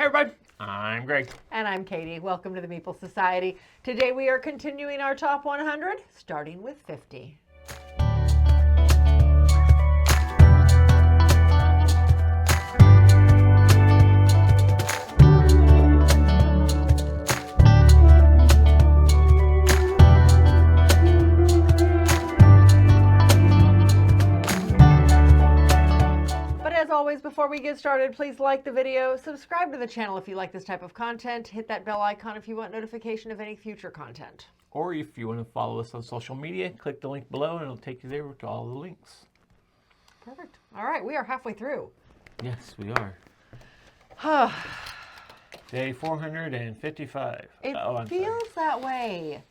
Hey everybody, I'm Greg. And I'm Katie. Welcome to the Meeple Society. Today we are continuing our top 100, starting with 50. As always, before we get started, please like the video, subscribe to the channel if you like this type of content, hit that bell icon if you want notification of any future content. Or if you want to follow us on social media, click the link below and it'll take you there to all the links. Perfect. All right, we are halfway through. Yes, we are. Day 455. It feels that way.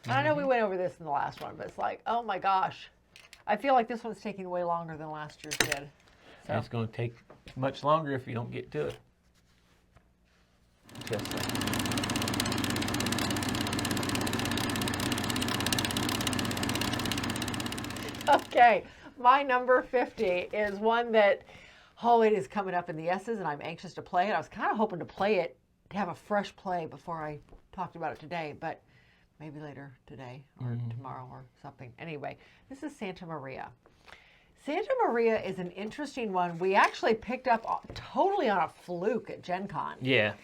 Mm-hmm. I know we went over this in the last one, but it's like, oh my gosh. I feel like this one's taking way longer than last year's did. So. And it's going to take much longer if you don't get to it. Just like. Okay, my number 50 is one that, it is coming up in the S's and I'm anxious to play it. I was kind of hoping to play it, to have a fresh play before I talked about it today, but maybe later today or tomorrow or something. Anyway, this is Santa Maria. Santa Maria is an interesting one. We actually picked up totally on a fluke at Gen Con. Yeah.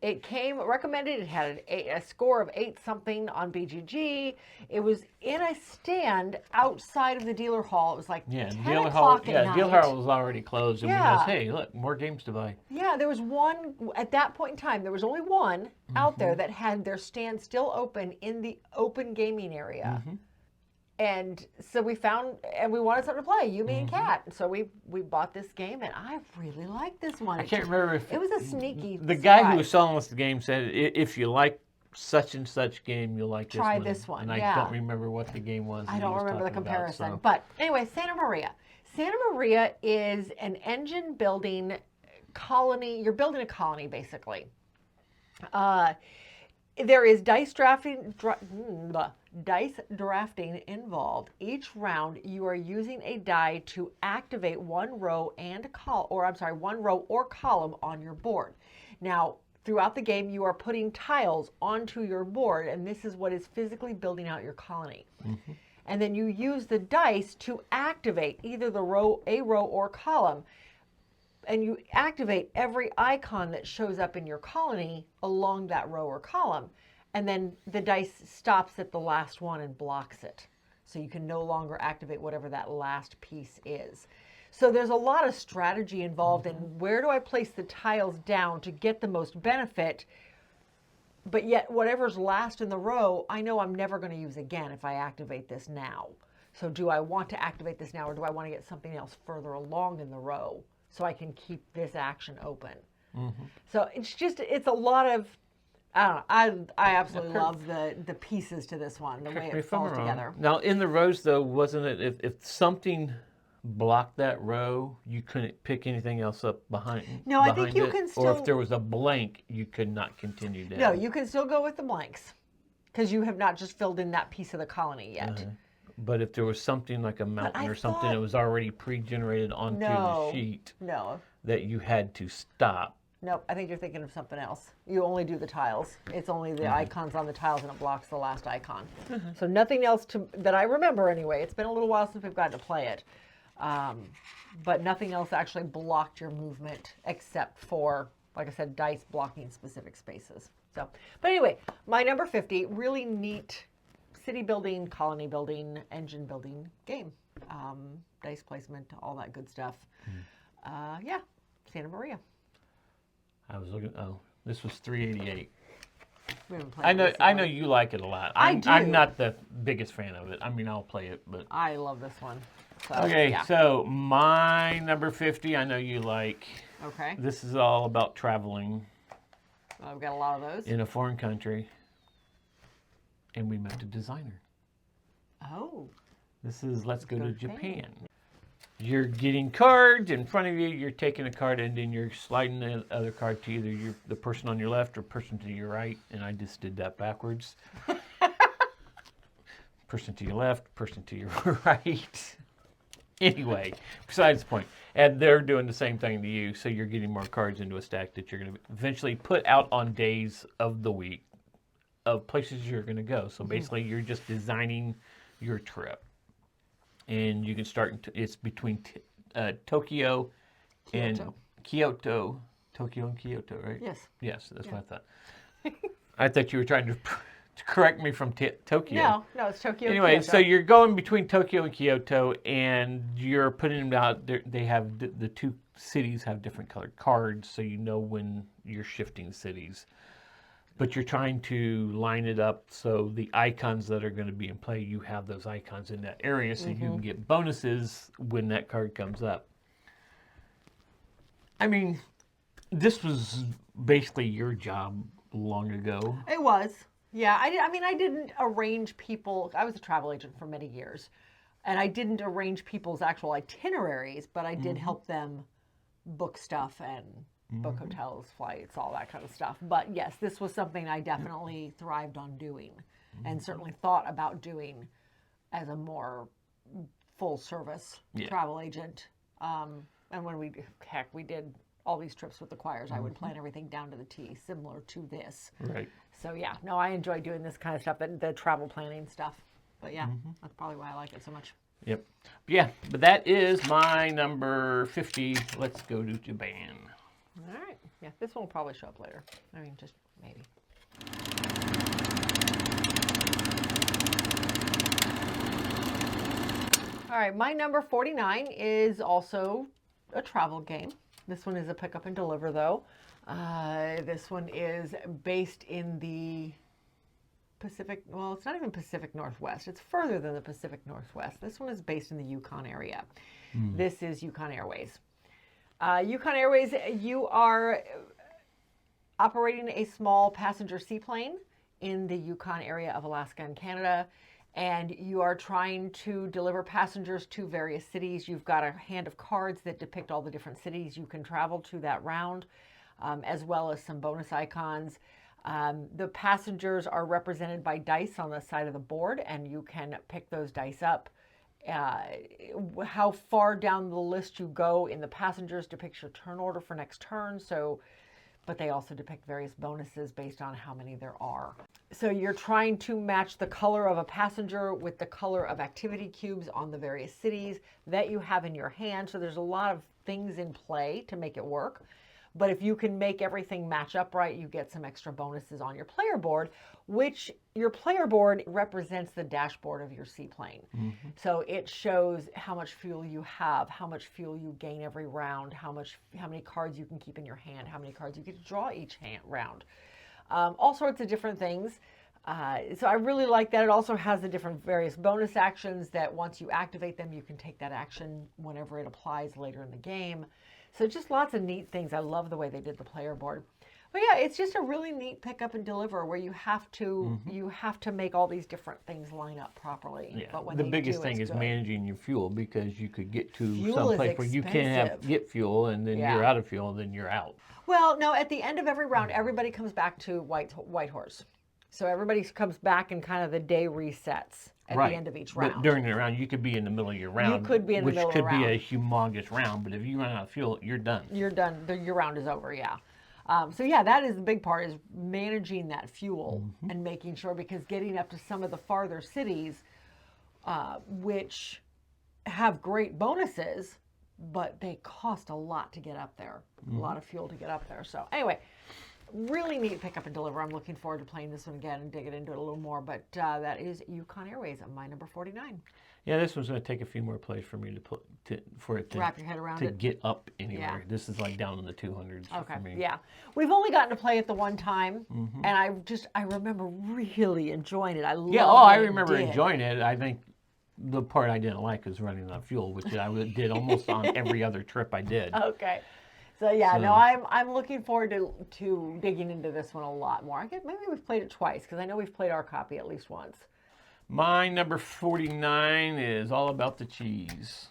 It came recommended. It had a score of 8-something on BGG. It was in a stand outside of the dealer hall. It was like 10 o'clock at night. Dealer hall was already closed. And we noticed, hey, look, more games to buy. Yeah, there was one, at that point in time, there was only one out there that had their stand still open in the open gaming area. And so we found, and we wanted something to play, you, me, and Kat. So we bought this game, and I really liked this one. I can't remember if it was a sneaky The guy who was selling us the game said, if you like such and such game, you'll like this one. Try this one, and I don't remember what the game was. I don't remember the comparison. But anyway, Santa Maria. Santa Maria is an engine building colony. You're building a colony, basically. There is dice drafting involved. Each round, you are using a die to activate one row or column on your board. Now, throughout the game, you are putting tiles onto your board, and this is what is physically building out your colony. And then you use the dice to activate either a row or column. And you activate every icon that shows up in your colony along that row or column. And then the dice stops at the last one and blocks it. So you can no longer activate whatever that last piece is. So there's a lot of strategy involved in where do I place the tiles down to get the most benefit, but yet whatever's last in the row, I know I'm never going to use again if I activate this now. So do I want to activate this now, or do I want to get something else further along in the row so I can keep this action open? So it's a lot of, I don't know, I absolutely love the pieces to this one, the way it falls together. Now, in the rows, though, wasn't it, if something blocked that row, you couldn't pick anything else up behind it? No, I think you can still... Or if there was a blank, you could not continue down. No, you can still go with the blanks, because you have not just filled in that piece of the colony yet. But if there was something like a mountain or something that was already pre-generated onto the sheet that you had to stop. Nope, I think you're thinking of something else. You only do the tiles. It's only the icons on the tiles, and it blocks the last icon. So nothing else that I remember anyway. It's been a little while since we've gotten to play it. But nothing else actually blocked your movement except for, like I said, dice blocking specific spaces. So, but anyway, my number 50, really neat city building, colony building, engine building game. Dice placement, all that good stuff. Yeah, Santa Maria. I was looking, this was 388. We haven't played it I know you like it a lot. I do. I'm not the biggest fan of it. I mean, I'll play it, but... I love this one. So, okay, so my number 50, I know you like. Okay. This is all about traveling. I've got a lot of those. In a foreign country. And we met a designer. Oh. This is Let's Go to Japan. You're getting cards in front of you. You're taking a card and then you're sliding the other card to either the person on your left or person to your right. And I just did that backwards. Person to your left, person to your right. Anyway, besides the point. And they're doing the same thing to you, so you're getting more cards into a stack that you're going to eventually put out on days of the week of places you're going to go. So basically, you're just designing your trip. And you can start, it's between Tokyo and Kyoto. Tokyo and Kyoto, right? Yes. Yes, that's what I thought. I thought you were trying to correct me from Tokyo. No, it's Tokyo. Anyway, Kyoto. so you're going between Tokyo and Kyoto, and you're putting them out. They have the two cities have different colored cards, so you know when you're shifting cities. But you're trying to line it up so the icons that are going to be in play, you have those icons in that area, so you can get bonuses when that card comes up. I mean, this was basically your job long ago. It was. Yeah, I didn't arrange people. I was a travel agent for many years, and I didn't arrange people's actual itineraries, but I did help them book stuff and book hotels, flights, all that kind of stuff. But yes, this was something I definitely thrived on doing, and certainly thought about doing as a more full service travel agent. And when we did all these trips with the choirs, I would plan everything down to the T, similar to this. Right. So yeah, no, I enjoy doing this kind of stuff, the travel planning stuff. But yeah, that's probably why I like it so much. Yep. Yeah, but that is my number 50. Let's go to Japan. All right. Yeah, this one will probably show up later. I mean, just maybe. All right, my number 49 is also a travel game. This one is a pick up and deliver, though. This one is based in the Pacific, well, it's not even Pacific Northwest. It's further than the Pacific Northwest. This one is based in the Yukon area. This is Yukon Airways. Yukon Airways, you are operating a small passenger seaplane in the Yukon area of Alaska and Canada, and you are trying to deliver passengers to various cities. You've got a hand of cards that depict all the different cities you can travel to that round, as well as some bonus icons. The passengers are represented by dice on the side of the board, and you can pick those dice up. How far down the list you go in the passengers depicts your turn order for next turn. But they also depict various bonuses based on how many there are. So you're trying to match the color of a passenger with the color of activity cubes on the various cities that you have in your hand. So there's a lot of things in play to make it work. But if you can make everything match up right, you get some extra bonuses on your player board, which your player board represents the dashboard of your seaplane. So it shows how much fuel you have, how much fuel you gain every round, how many cards you can keep in your hand, how many cards you get to draw each round. All sorts of different things. So I really like that. It also has the different various bonus actions that once you activate them, you can take that action whenever it applies later in the game. So just lots of neat things. I love the way they did the player board. But yeah, it's just a really neat pick up and deliver where you have to make all these different things line up properly. Yeah. But when the biggest thing is good. managing your fuel, because you could get to Fuel some is place where you can't get fuel, and then you're out of fuel, and then you're out. Well, no, at the end of every round, everybody comes back to White Horse. So everybody comes back and kind of the day resets at the end of each round. But during the round, you could be in the middle of your round. You could be in the middle of the round. Which could be a humongous round, but if you run out of fuel, you're done. You're done. Your round is over, yeah. So yeah, that is the big part, is managing that fuel and making sure, because getting up to some of the farther cities, which have great bonuses, but they cost a lot to get up there, a lot of fuel to get up there. So anyway, really neat pick up and deliver. I'm looking forward to playing this one again and digging into it a little more, but that is Yukon Airways at my number 49. Yeah, this one's going to take a few more plays for me for it to wrap your head around to it. Get up anywhere. Yeah. This is like down in the 200s for me. Yeah. We've only gotten to play it the one time, and I remember really enjoying it. I remember enjoying it. I think the part I didn't like was running out of fuel, which I did almost on every other trip I did. Okay. So yeah, no, I'm looking forward to digging into this one a lot more. I guess maybe we've played it twice, because I know we've played our copy at least once. My number 49 is All About the Cheese.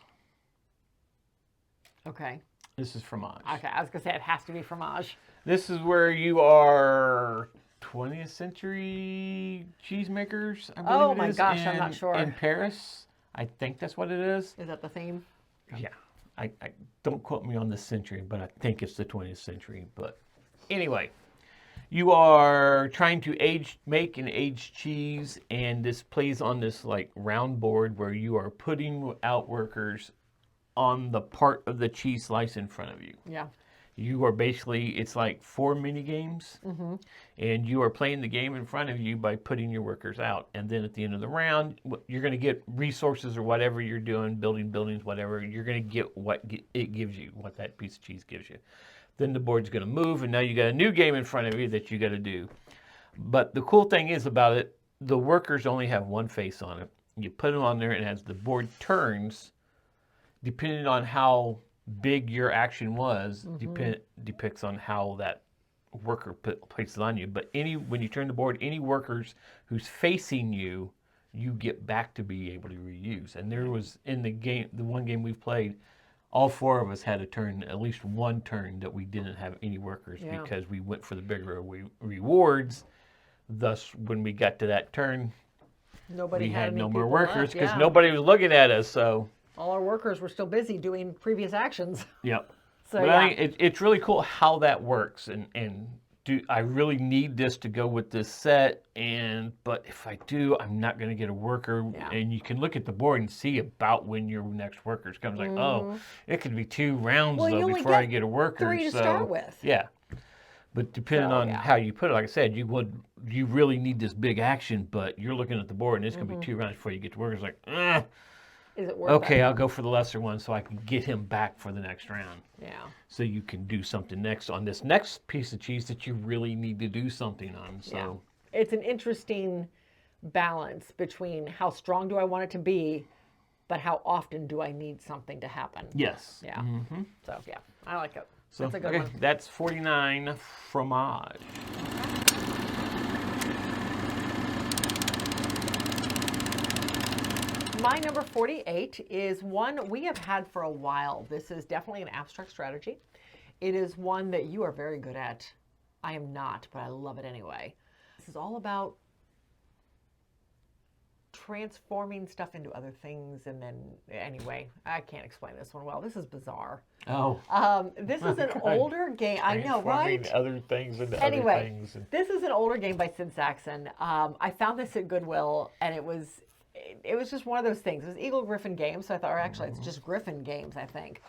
Okay. This is Fromage. Okay, I was going to say it has to be Fromage. This is where you are 20th century cheesemakers, I believe Oh it my is, gosh, I'm not sure. in Paris. I think that's what it is. Is that the theme? Yeah, I don't quote me on the century, but I think it's the 20th century. But anyway, you are trying to make and age cheese, and this plays on this like round board where you are putting out workers on the part of the cheese slice in front of you. Yeah. You are basically, it's like 4 mini games, and you are playing the game in front of you by putting your workers out. And then at the end of the round, you're going to get resources or whatever you're doing, building buildings, whatever. You're going to get what it gives you, what that piece of cheese gives you. Then the board's going to move, and now you got a new game in front of you that you got to do. But the cool thing is about it, the workers only have one face on it. You put them on there, and as the board turns, depending on how big your action was, depicts on how that worker places on you. But when you turn the board, any workers who's facing you, you get back to be able to reuse. And there was in the game, the one game we've played, all 4 of us had a turn, at least one turn that we didn't have any workers because we went for the bigger rewards. Thus, when we got to that turn, Nobody we had no any more people workers left, because yeah. nobody was looking at us. So All our workers were still busy doing previous actions. yep. So But yeah. I think it's really cool how that works, and I really need this to go with this set, but if I do, I'm not going to get a worker. Yeah. And you can look at the board and see about when your next workers comes. Like, oh, it could be 2 rounds Well, you though only before I get get a worker. 3 to start with. Yeah, but depending So, on yeah. how you put it, like I said, you really need this big action, but you're looking at the board and it's going to be 2 rounds before you get to workers. Like, Is it worth okay, it? I'll go for the lesser one so I can get him back for the next round. Yeah. So you can do something next on this next piece of cheese that you really need to do something on. So Yeah. It's an interesting balance between how strong do I want it to be, but how often do I need something to happen? yes. Yeah. So yeah, I like it. So That's a good okay, one. that's 49 fromage. My number 48 is one we have had for a while. This is definitely an abstract strategy. It is one that you are very good at. I am not, but I love it anyway. This is all about transforming stuff into other things, and then anyway, I can't explain this one well. This is bizarre. Oh. This is an older game. I know, right? Other things into Anyway, other things. this is an older game by Sid Saxon. I found this at Goodwill, and it was just one of those things. It was Eagle Griffin Games, so I thought, or actually, it's just Griffin Games, I think.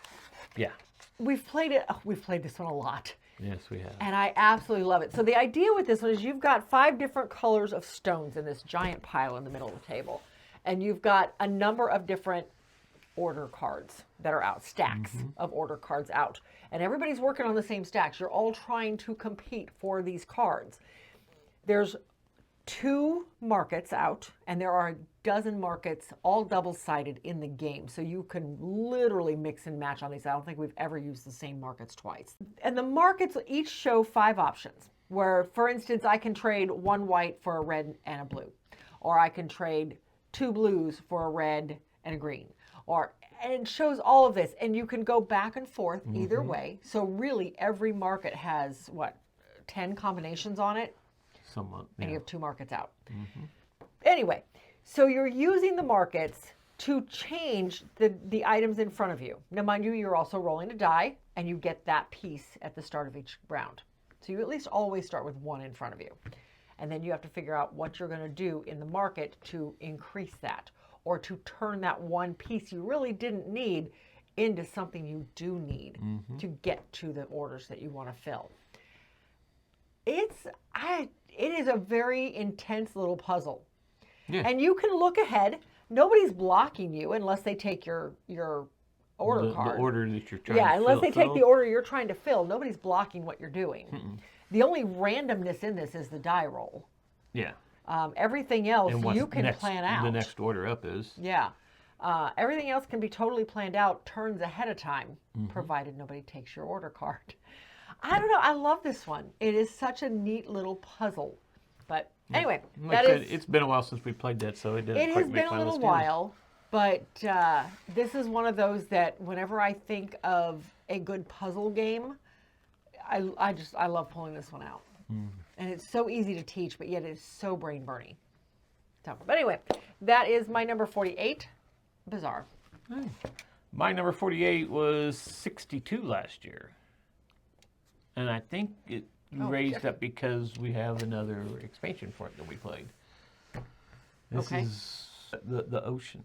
Yeah. We've played it. We've played this one a lot. Yes, we have. And I absolutely love it. So the idea with this one is you've got 5 different colors of stones in this giant pile in the middle of the table. And you've got a number of different order cards that are out, stacks of order cards out. And everybody's working on the same stacks. You're all trying to compete for these cards. There's 2 markets out, and there are a dozen markets, all double-sided in the game. So you can literally mix and match on these. I don't think we've ever used the same markets twice. And the markets each show 5 options, where, for instance, I can trade 1 white for a red and a blue. Or I can trade 2 blues for a red and a green. And it shows all of this. And you can go back and forth either way. So really, every market has, 10 combinations on it? Somewhat. And you Yeah. have 2 markets out. Anyway, so you're using the markets to change the items in front of you. Now, mind you, you're also rolling a die, and you get that piece at the start of each round. So you at least always start with 1 in front of you. And then you have to figure out what you're going to do in the market to increase that, or to turn that one piece you really didn't need into something you do need to get to the orders that you want to fill. It is a very intense little puzzle. Yeah. And you can look ahead. Nobody's blocking you unless they take your order card. The order that you're trying to Yeah, unless they take fill. the order you're trying to fill. Nobody's blocking what you're doing. The only randomness in this is the die roll. Yeah. Everything else And what's you can next, plan out. The next order up is. Yeah. Everything else can be totally planned out turns ahead of time, provided nobody takes your order card. I don't know. I love this one. It is such a neat little puzzle. But anyway, Like I said, it's been a while since we played that, so it didn't it quite has make been my a little list either. while. But this is one of those that whenever I think of a good puzzle game, I love pulling this one out. And it's so easy to teach, but yet it's so brain burning. So, but anyway, that is my number 48, Bizarre. My number 48 was 62 last year. And I think it raised up because we have another expansion for it that we played. This is the ocean.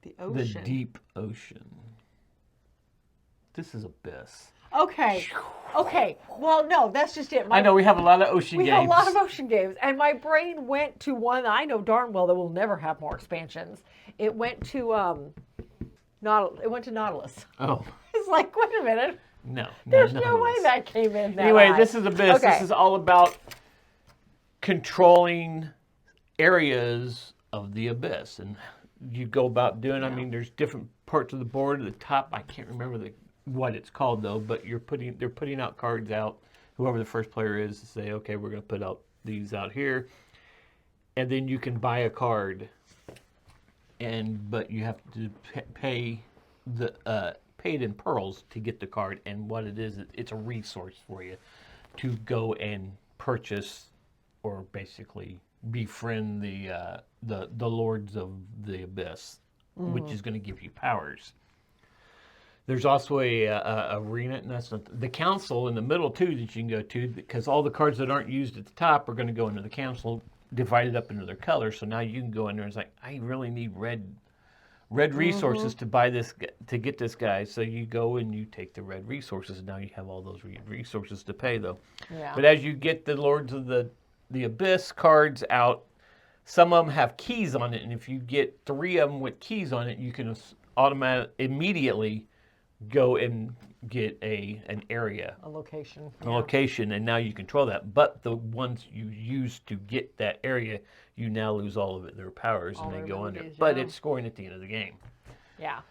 The ocean. The deep ocean. This is Abyss. Okay. Okay. Well, no, that's just it. I know we have a lot of ocean games. We have a lot of ocean games, and my brain went to one I know darn well that will never have more expansions. It went to Nautilus. Oh. It's like, wait a minute. No. There's no way that came in that Anyway, high. this is Abyss. Okay. This is all about controlling areas of the Abyss, and you go about doing. I mean, there's different parts of the board. At the top, I can't remember what it's called though, but they're putting out cards out. Whoever the first player is to say, okay, we're going to put out these out here, and then you can buy a card, but you have to pay it in pearls to get the card. And what it is, it's a resource for you to go and purchase or basically befriend the lords of the Abyss, which is going to give you powers. There's also a arena, and that's the council in the middle too that you can go to, because all the cards that aren't used at the top are going to go into the council, divided up into their colors. So now you can go in there and it's like, I really need red resources to buy this, to get this guy. So you go and you take the red resources, and now you have all those resources to pay though. Yeah. But as you get the lords of the Abyss cards out, some of them have keys on it, and if you get 3 of them with keys on it, you can immediately go and get an area. A location. A location, and now you control that. But the ones you use to get that area, you now lose all of their powers, and they go under. But it's scoring at the end of the game. Yeah.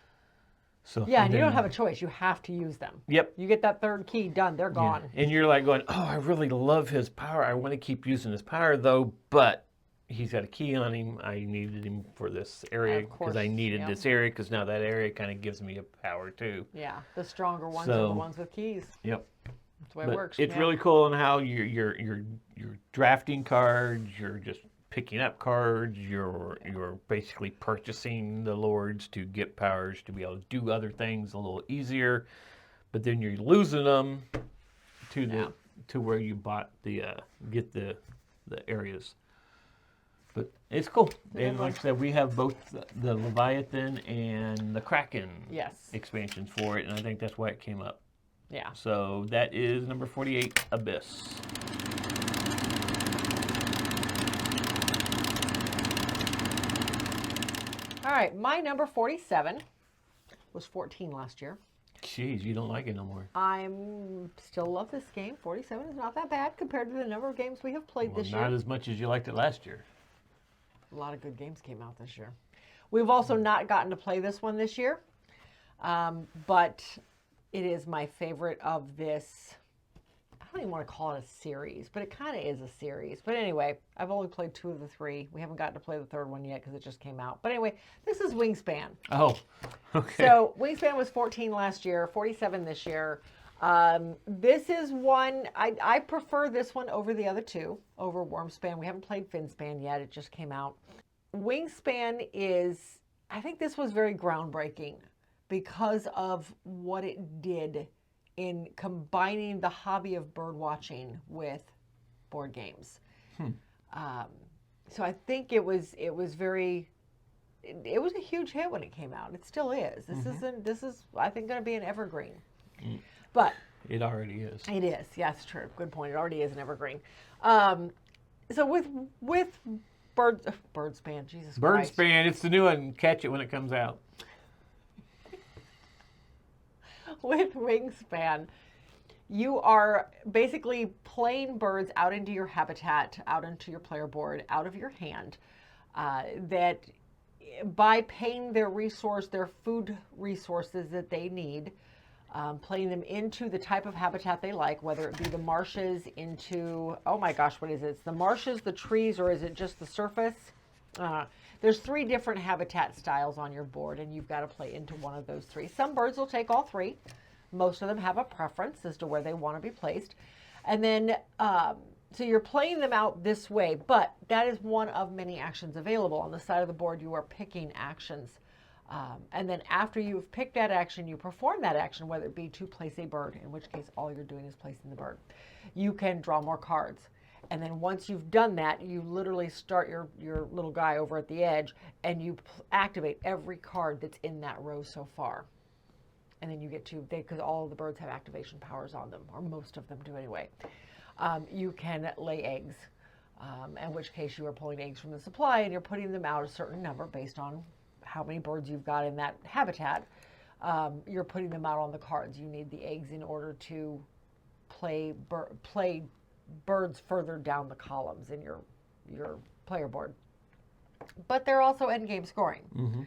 So yeah, and you don't have a choice. You have to use them. Yep. You get that 3rd key done, they're gone. Yeah. And you're like going, oh, I really love his power. I want to keep using his power though, but he's got a key on him. I needed him for this area because I needed this area, because now that area kind of gives me a power too. Yeah, the stronger ones are the ones with keys. Yep. That's the way it works. It's really cool on how you're drafting cards, you're just picking up cards, you're basically purchasing the lords to get powers to be able to do other things a little easier, but then you're losing them to where you bought get the areas. But it's cool. And like I said, we have both the Leviathan and the Kraken expansions for it, and I think that's why it came up. Yeah. So that is number 48, Abyss. All right, my number 47 was 14 last year. Jeez, you don't like it no more. I still love this game. 47 is not that bad compared to the number of games we have played this year. Not as much as you liked it last year. A lot of good games came out this year. We've also not gotten to play this one this year, but it is my favorite of this. I don't even want to call it a series, but it kind of is a series. But anyway, I've only played 2 of the 3. We haven't gotten to play the 3rd one yet because it just came out. But anyway, this is Wingspan. Oh, okay. So Wingspan was 14 last year, 47 this year. This is one, I prefer this one over the other 2, over Wormspan. We haven't played Finspan yet. It just came out. Wingspan is, I think this was very groundbreaking because of what it did in combining the hobby of bird watching with board games. So I think it was a huge hit when it came out. It still is. This is I think going to be an evergreen. But it already is. It is. Yes, true. Good point. It already is an evergreen. So with Birdspan, Jesus Christ. Birdspan, it's the new one. Catch it when it comes out. With Wingspan, you are basically playing birds out into your habitat, out into your player board, out of your hand, that by paying their food resources that they need, playing them into the type of habitat they like, whether it be the marshes into, oh my gosh, what is it? It's the marshes, the trees, or is it just the surface? There's 3 different habitat styles on your board, and you've got to play into one of those 3. Some birds will take all 3. Most of them have a preference as to where they want to be placed. And then, so you're playing them out this way, but that is one of many actions available. On the side of the board, you are picking actions And then after you've picked that action, you perform that action, whether it be to place a bird, in which case all you're doing is placing the bird. You can draw more cards. And then once you've done that, you literally start your little guy over at the edge, and you activate every card that's in that row so far. And then you get to, because all of the birds have activation powers on them, or most of them do anyway. You can lay eggs, in which case you are pulling eggs from the supply, and you're putting them out a certain number based on how many birds you've got in that habitat. You're putting them out on the cards. You need the eggs in order to play birds further down the columns in your player board. But they're also endgame scoring. Mm-hmm.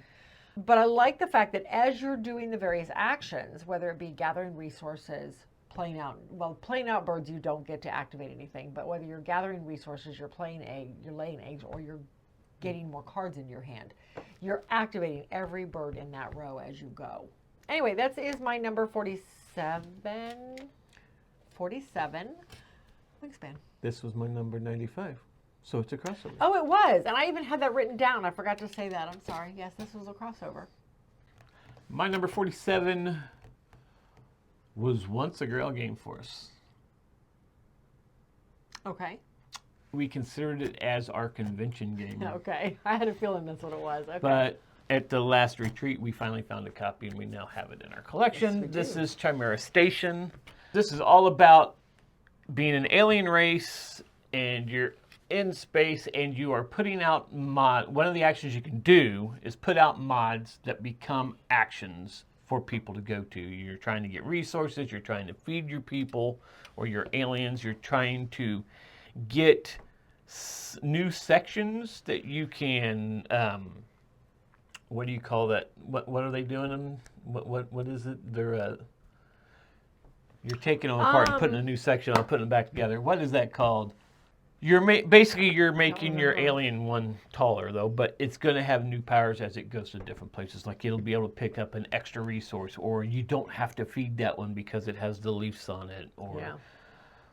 But I like the fact that as you're doing the various actions, whether it be gathering resources, playing out birds, you don't get to activate anything. But whether you're gathering resources, you're laying eggs, or you're getting more cards in your hand, you're activating every bird in that row as you go. Anyway, that is my number 47. 47 Wingspan. This was my number 95. So it's a crossover. Oh, it was. And I even had that written down. I forgot to say that. I'm sorry. Yes, this was a crossover. My number 47 was once a Grail game for us. Okay. We considered it as our convention game. Okay. I had a feeling that's what it was. Okay. But at the last retreat, we finally found a copy, and we now have it in our collection. Yes, This is Chimera Station. This is all about being an alien race, and you're in space, and you are putting out one of the actions you can do is put out mods that become actions for people to go to. You're trying to get resources, you're trying to feed your people or your aliens, you're trying to get new sections that you can, what do you call that? What are they doing? What is it? They're you're taking them apart and putting a new section on, putting them back together. What is that called? You're making your alien one taller, though, but it's going to have new powers as it goes to different places. Like it'll be able to pick up an extra resource, or you don't have to feed that one because it has the leaves on it,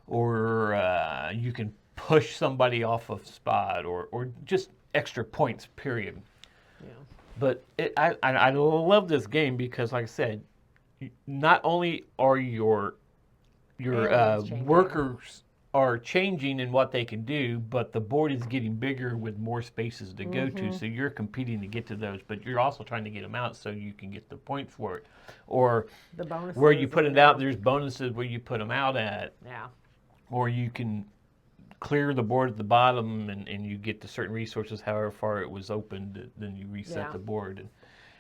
or you can push somebody off of spot, or just extra points, period. Yeah. But I love this game because, like I said, not only are your workers are changing in what they can do, but the board is getting bigger with more spaces to go to, so you're competing to get to those, but you're also trying to get them out so you can get the points for it. Or the bonuses where you put it out, there's bonuses where you put them out at. Yeah. Or you can clear the board at the bottom, and you get to certain resources however far it was opened, then you reset the board. And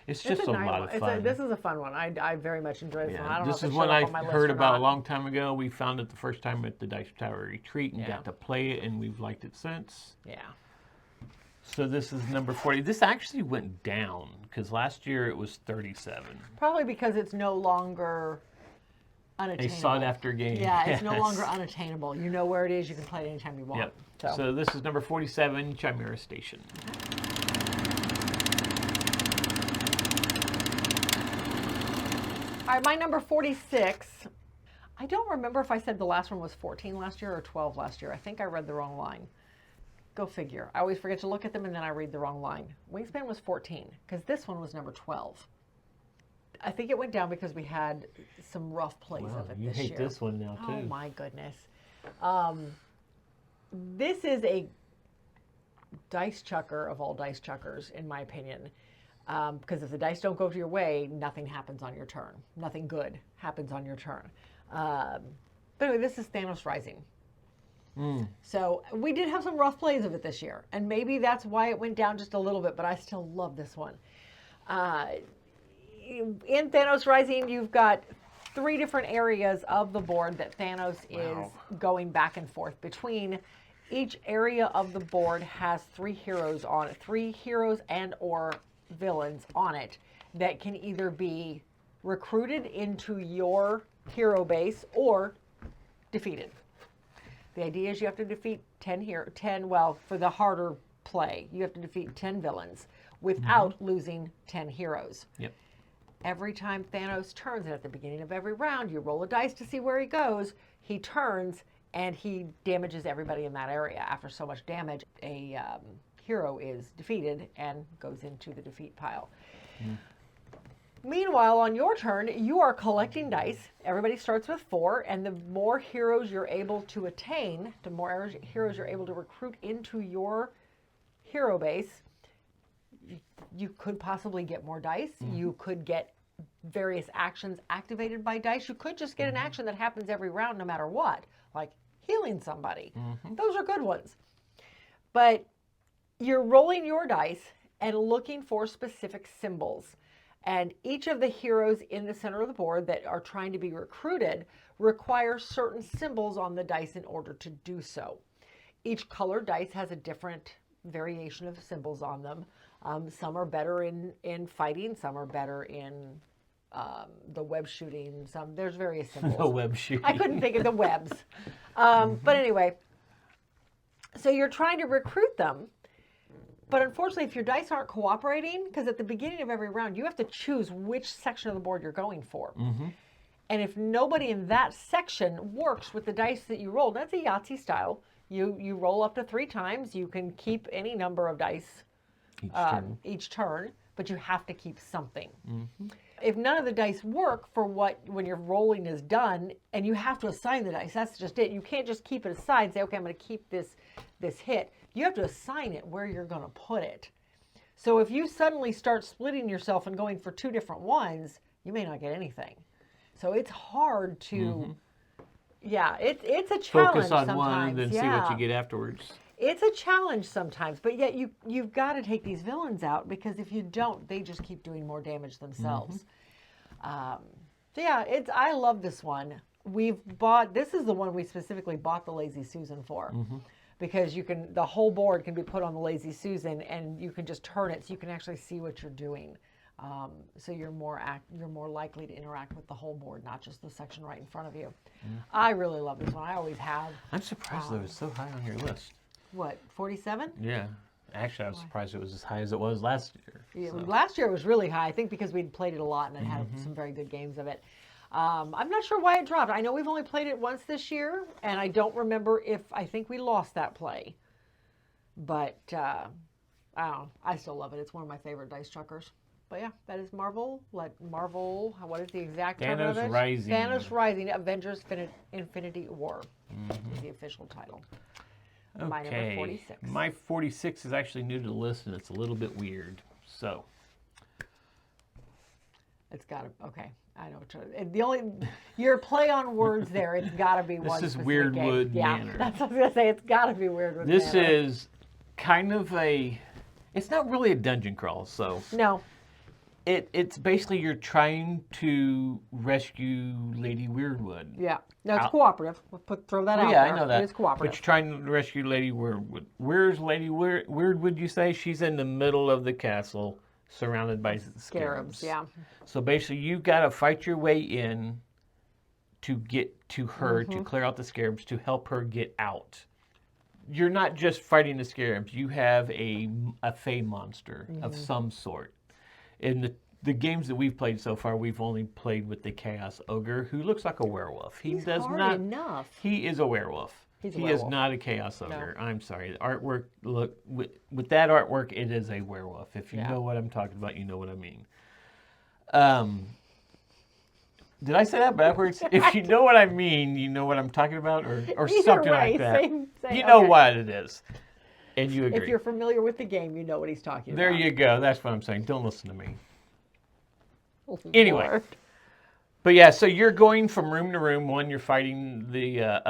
it's just a lot of fun. This is a fun one. I very much enjoyed this one. I don't This know is if one I heard about not. a long time ago. We found it the first time at the Dice Tower Retreat and got to play it, and we've liked it since. Yeah. So this is number 40. This actually went down because last year it was 37. Probably because it's no longer unattainable. A sought-after game. Yeah, it's no longer unattainable. You know where it is. You can play it anytime you want. Yep. So this is number 47, Chimera Station. All right, my number 46. I don't remember if I said the last one was 14 last year or 12 last year. I think I read the wrong line. Go figure. I always forget to look at them and then I read the wrong line. Wingspan was 14 because this one was number 12. I think it went down because we had some rough plays of it this year. You hate this one now, too. Oh, my goodness. This is a dice chucker of all dice chuckers, in my opinion. Because if the dice don't go to your way, nothing happens on your turn. Nothing good happens on your turn. But anyway, this is Thanos Rising. So we did have some rough plays of it this year. And maybe that's why it went down just a little bit, but I still love this one. In Thanos Rising, you've got 3 different areas of the board that Thanos is going back and forth between. Each area of the board has 3 heroes on it, 3 heroes and or villains on it that can either be recruited into your hero base or defeated. The idea is you have to defeat 10, well, for the harder play, you have to defeat 10 villains without losing 10 heroes. Yep. Every time Thanos turns, and at the beginning of every round, you roll a dice to see where he goes, he turns and he damages everybody in that area. After so much damage, a hero is defeated and goes into the defeat pile. Meanwhile, on your turn, you are collecting dice. Everybody starts with 4, and the more heroes you're able to attain, the more heroes you're able to recruit into your hero base, you could possibly get more dice. You could get various actions activated by dice. You could just get an action that happens every round no matter what, like healing somebody. Those are good ones. But you're rolling your dice and looking for specific symbols. And each of the heroes in the center of the board that are trying to be recruited require certain symbols on the dice in order to do so. Each colored dice has a different variation of symbols on them. Some are better in fighting, some are better in the web shooting. There's various symbols. The web shooting. I couldn't think of the webs. But anyway, so you're trying to recruit them. But unfortunately, if your dice aren't cooperating, because at the beginning of every round, you have to choose which section of the board you're going for. And if nobody in that section works with the dice that you rolled, that's a Yahtzee style. You roll up to 3 times. You can keep any number of dice each turn, but you have to keep something. If none of the dice work for when your rolling is done, and you have to assign the dice, that's just it. You can't just keep it aside and say, okay, I'm going to keep this hit. You have to assign it where you're going to put it. So if you suddenly start splitting yourself and going for 2 different ones, you may not get anything. So it's hard to, it's a challenge Focus on sometimes. one and then see what you get afterwards. It's a challenge sometimes, but yet you've got to take these villains out, because if you don't, they just keep doing more damage themselves. I love this one. This is the one we specifically bought the Lazy Susan for. Because the whole board can be put on the Lazy Susan, and you can just turn it so you can actually see what you're doing. So you're more likely to interact with the whole board, not just the section right in front of you. I really love this one. I always have. I'm surprised that it was so high on your list. What, 47? Yeah. Actually, I was surprised it was as high as it was last year. Yeah, last year it was really high, I think, because we'd played it a lot and it had some very good games of it. I'm not sure why it dropped. I know we've only played it once this year, and I don't remember I think we lost that play. But I don't know. I still love it. It's one of my favorite dice chuckers. But yeah, that is Marvel. What is the exact term of it? Thanos Rising. Thanos Rising, Avengers Infinity War is the official title. Okay. My number 46. My 46 is actually new to the list, and it's a little bit weird. So. It's got to, okay. I know. Your play on words there, it's got to be one. This is specific Weirdwood game. Manor. Yeah, that's what I was going to say. It's got to be Weirdwood This Manor. is kind of it's not really a dungeon crawl, so. No. It's basically you're trying to rescue Lady Weirdwood. Yeah. No, it's cooperative. Throw that out Yeah, there. I know that. It is cooperative. But you're trying to rescue Lady Weirdwood. Where's Lady Weirdwood, you say? She's in the middle of the castle, surrounded by scarabs. Yeah. So basically, you've got to fight your way in to get to her, to clear out the scarabs, to help her get out. You're not just fighting the scarabs. You have a fey monster of some sort. In the games that we've played so far, we've only played with the Chaos Ogre, who looks like a werewolf. He's hard enough. He is a werewolf. He's a he werewolf. is not a Chaos Ogre. No. I'm sorry. The artwork, look, with that artwork, it is a werewolf. If you know what I'm talking about, you know what I mean. Did I say that backwards? If you know what I mean, you know what I'm talking about, or something like that. Same, you know what it is. And you agree. If you're familiar with the game, you know what he's talking There about. you go. That's what I'm saying. Don't listen to me. Oh, Anyway. Lord. But yeah, so you're going from room to room. One, you're fighting the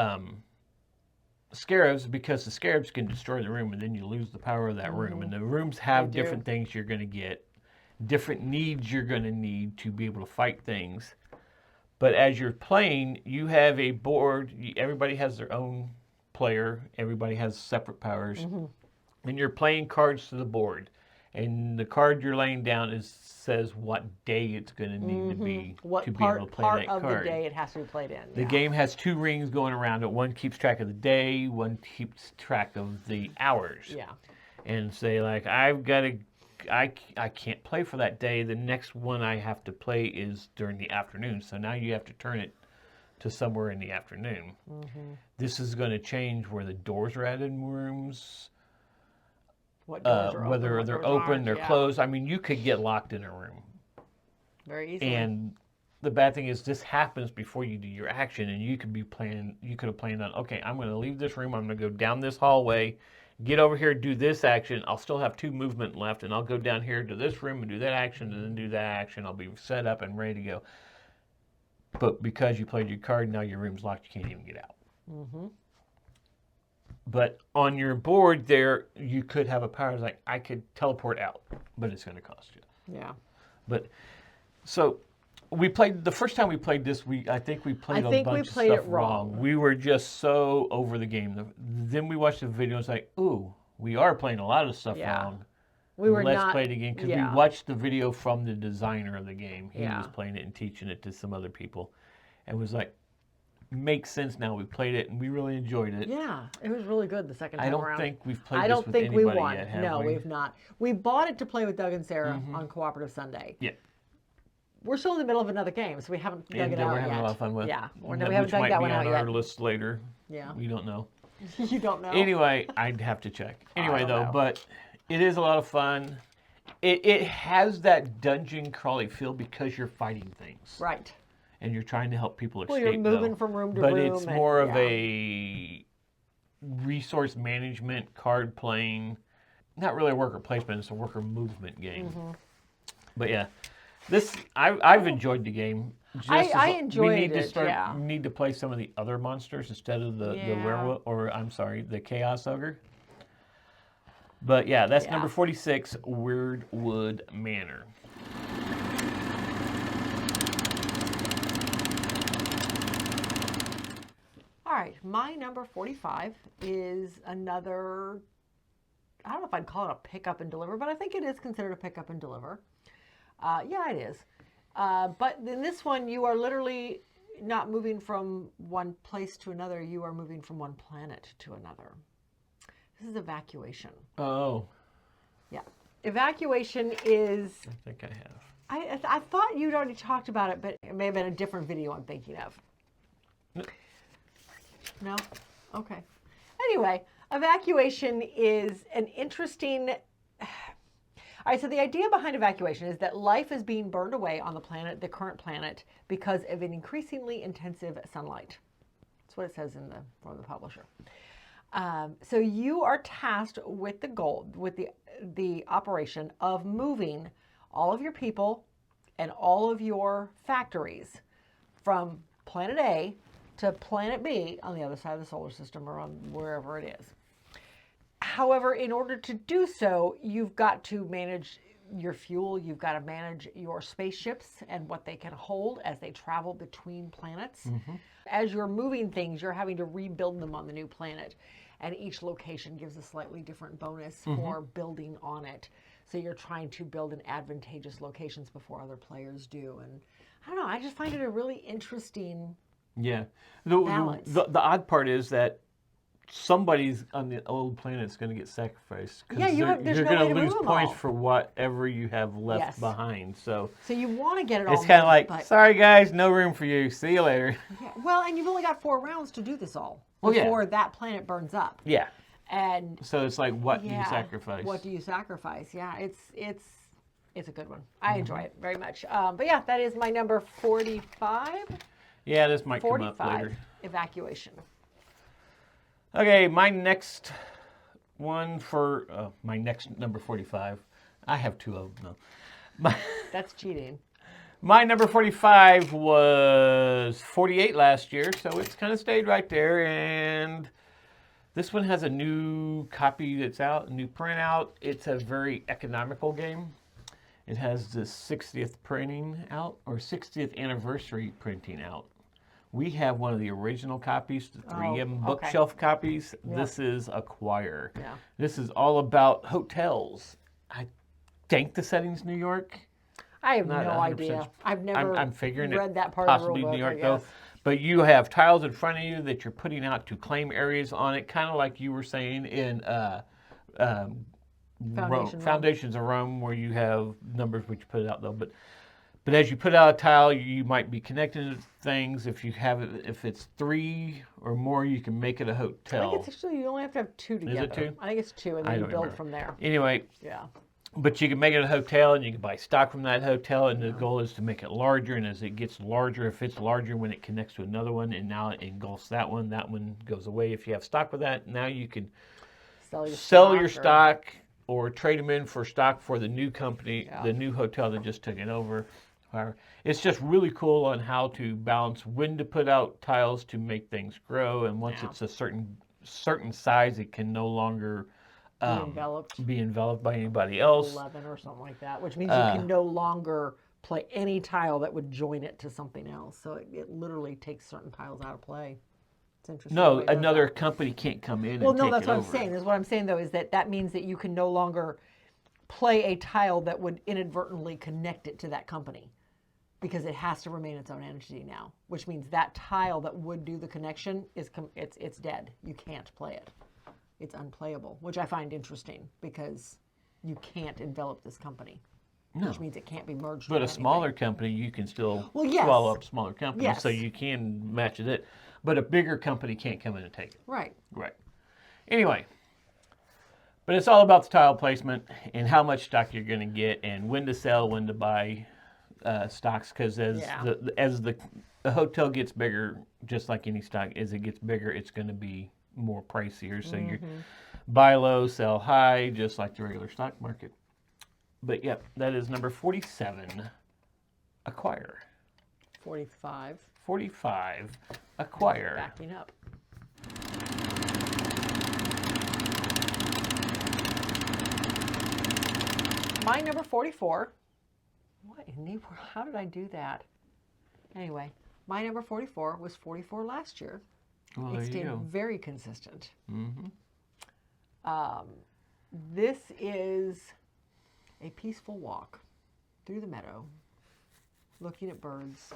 scarabs, because the scarabs can destroy the room, and then you lose the power of that room. And the rooms have different things you're going to get, different needs you're going to need to be able to fight things. But as you're playing, you have a board. Everybody has their own player. Everybody has separate powers. And you're playing cards to the board. And the card you're laying down says what day it's going to need to be to be able to play that card. What part of the day it has to be played in. The game has 2 rings going around it. One keeps track of the day. One keeps track of the hours. Yeah. And say, like, I can't play for that day. The next one I have to play is during the afternoon. So now you have to turn it to somewhere in the afternoon. This is going to change where the doors are at in rooms. What doors are whether open, they're what doors open, aren't, they're closed. I mean, you could get locked in a room. Very easily. And the bad thing is this happens before you do your action, and you could have planned on, okay, I'm going to leave this room, I'm going to go down this hallway, get over here, do this action. I'll still have 2 movement left, and I'll go down here to this room and do that action, and then do that action. I'll be set up and ready to go. But because you played your card, now your room's locked, you can't even get out. Mm-hmm. But on your board there, you could have a power like, I could teleport out, but it's going to cost you. Yeah. But so we played the first time we played this. I think we played a bunch of stuff wrong. We were just so over the game. Then we watched the video and it's like, ooh, we are playing a lot of stuff wrong. Let's play it again because we watched the video from the designer of the game. He was playing it and teaching it to some other people, and was like, makes sense now. We played it and we really enjoyed it. Yeah, it was really good the second time around. I don't think we've played this with anybody yet, have we? No, we've not. We bought it to play with Doug and Sarah on Cooperative Sunday. Yeah. We're still in the middle of another game, so we haven't dug it out yet. We're having a lot of fun with. Yeah, we haven't dug that one out yet. Which might be on our list later. Yeah. We don't know. You don't know? Anyway, I'd have to check. Anyway, though, but it is a lot of fun. It has that dungeon crawly feel because you're fighting things. Right. And you're trying to help people escape. Well, you're moving from room to room. But it's more of a resource management, card playing, not really a worker placement, it's a worker movement game. But yeah, I've enjoyed the game. I enjoyed it. We need to play some of the other monsters instead of the werewolf, or I'm sorry, the Chaos Ogre. But yeah, that's number 46, Weirdwood Manor. All right, my number 45 is another, I don't know if I'd call it a pick up and deliver, but I think it is considered a pick up and deliver. Yeah, it is. But in this one, you are literally not moving from one place to another. You are moving from one planet to another. This is Evacuation. Oh. Yeah. Evacuation is... I think I have. I thought you'd already talked about it, but it may have been a different video I'm thinking of. No? Okay. Anyway, Evacuation is an interesting... All right, so the idea behind Evacuation is that life is being burned away on the planet, the current planet, because of an increasingly intensive sunlight. That's what it says from the publisher. So you are tasked with the goal, with the operation of moving all of your people and all of your factories from planet A to planet B on the other side of the solar system or on wherever it is. However, in order to do so, you've got to manage your fuel, you've got to manage your spaceships and what they can hold as they travel between planets. As you're moving things, you're having to rebuild them on the new planet. And each location gives a slightly different bonus for building on it. So you're trying to build in advantageous locations before other players do. And I don't know, I just find it a really interesting balance. The odd part is that somebody's on the old planet is going to get sacrificed. Yeah, you're going to lose points for whatever you have left behind. So you want to get it all. It's kind of like, sorry guys, no room for you. See you later. Yeah. Well, and you've only got 4 rounds to do this all before that planet burns up. Yeah. And so it's like, what do you sacrifice? What do you sacrifice? Yeah, it's a good one. I enjoy it very much. But yeah, that is my number 45. Yeah, this might come up later. Evacuation. Okay, my next one for my next number 45. I have 2 of them. No. That's cheating. My number 45 was 48 last year, so it's kind of stayed right there. And this one has a new copy that's out, a new printout. It's a very economical game. It has the 60th printing out, or 60th anniversary printing out. We have one of the original copies, the 3M bookshelf copies. Yep. This is Acquire. Yeah. This is all about hotels. I think the setting's New York. I have no idea. I've never I'm figuring read that part possibly of the rule book, New York though. But you have tiles in front of you that you're putting out to claim areas on it, kind of like you were saying in Foundations of Rome, where you have numbers which you put it out though. But as you put out a tile, you might be connecting to things. If you have it, if it's 3 or more, you can make it a hotel. I think it's actually, you only have to have 2 together. Is it 2? I think it's 2, and then you build from there. Anyway, But you can make it a hotel, and you can buy stock from that hotel, and the goal is to make it larger. And as it gets larger, if it's larger when it connects to another one, and now it engulfs that one goes away. If you have stock with that, now you can sell your stock or trade them in for stock for the new company, the new hotel that just took it over. It's just really cool on how to balance when to put out tiles to make things grow, and once it's a certain size, it can no longer be enveloped by anybody else. 11 or something like that, which means you can no longer play any tile that would join it to something else. So it literally takes certain tiles out of play. It's interesting. No, another company can't come in and take it over. Well, no, that's what I'm saying. Is what I'm saying, though, is that means that you can no longer play a tile that would inadvertently connect it to that company, because it has to remain its own entity now, which means that tile that would do the connection it's dead. You can't play it. It's unplayable, which I find interesting because you can't envelop this company, which means it can't be merged. But a smaller company, you can still swallow up smaller companies, so you can match it. But a bigger company can't come in and take it. Right. Right. Anyway, but it's all about the tile placement and how much stock you're going to get, and when to sell, when to buy stocks. Because as the hotel gets bigger, just like any stock, as it gets bigger, it's going to be more pricier. So you buy low, sell high, just like the regular stock market. But yep, that is number 47, acquire. 45. 45, acquire. Backing up. My number 44. What in the world? How did I do that? Anyway, my number 44 was 44 last year. Well, it stayed very consistent. This is a peaceful walk through the meadow, looking at birds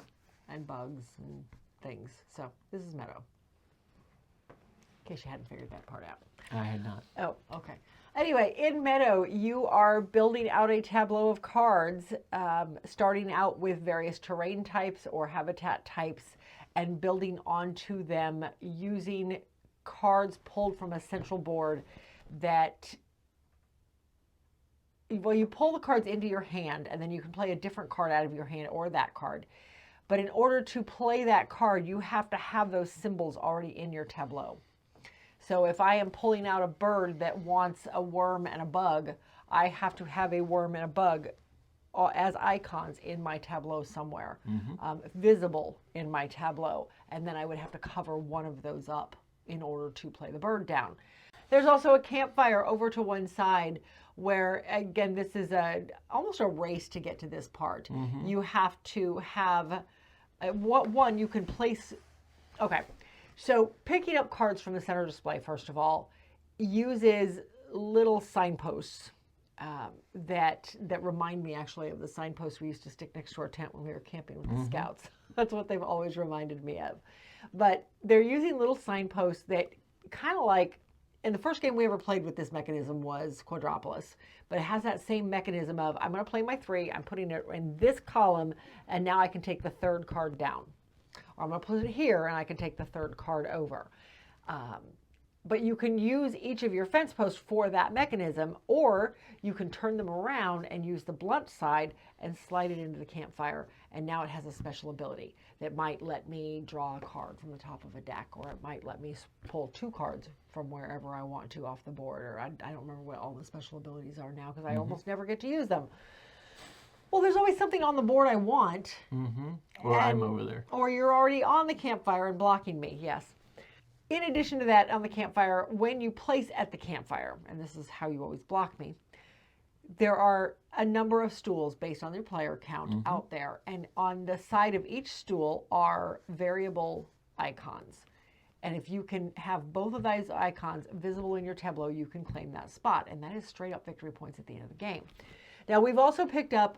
and bugs and things. So this is meadow. In case you hadn't figured that part out. I had not. Oh, okay. Anyway, in Meadow, you are building out a tableau of cards, starting out with various terrain types or habitat types, and building onto them using cards pulled from a central board that, well, you pull the cards into your hand, and then you can play a different card out of your hand or that card. But in order to play that card, you have to have those symbols already in your tableau. So if I am pulling out a bird that wants a worm and a bug, I have to have a worm and a bug as icons in my tableau somewhere, visible in my tableau. And then I would have to cover one of those up in order to play the bird down. There's also a campfire over to one side where, again, this is almost a race to get to this part. You have to have, one, you can place, okay. So picking up cards from the center display, first of all, uses little signposts that remind me actually of the signposts we used to stick next to our tent when we were camping with the scouts. That's what they've always reminded me of. But they're using little signposts that kind of like, in the first game we ever played with this mechanism was Quadropolis, but it has that same mechanism of, I'm going to play my 3, I'm putting it in this column, and now I can take the 3rd card down. Or I'm going to put it here, and I can take the 3rd card over. But you can use each of your fence posts for that mechanism, or you can turn them around and use the blunt side and slide it into the campfire. And now it has a special ability that might let me draw a card from the top of a deck, or it might let me pull 2 cards from wherever I want to off the board. Or I don't remember what all the special abilities are now because I almost never get to use them. Well, there's always something on the board I want. Or I'm over there. Or you're already on the campfire and blocking me, yes. In addition to that, on the campfire, when you place at the campfire, and this is how you always block me, there are a number of stools based on your player count out there. And on the side of each stool are variable icons. And if you can have both of those icons visible in your tableau, you can claim that spot. And that is straight up victory points at the end of the game. Now, we've also picked up